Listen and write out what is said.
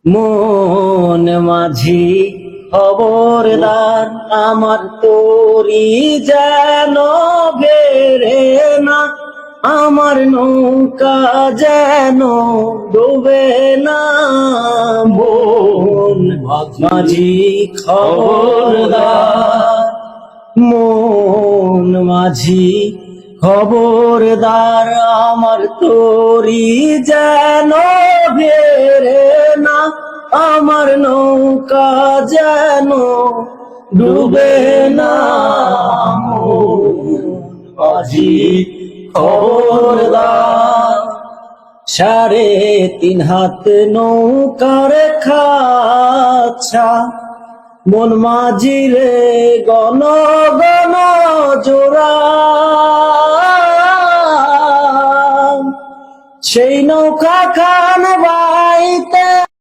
মন মাঝি খবরদার, আমার তোরি যেন বেড়ে না, আমার নৌকা যেন ডুবে না। মন মাঝি খবরদার, মন মাঝি খবরদার, আমার তোরি যেন বেড়ে না, আমার নৌকা যেন ডুবে না। মাঝি খবরদার, 3.5 হাত নৌকার খাচ্ছা, মন মাঝি রে গণ গণ জোড়া, সেই নৌকা খান বাইতে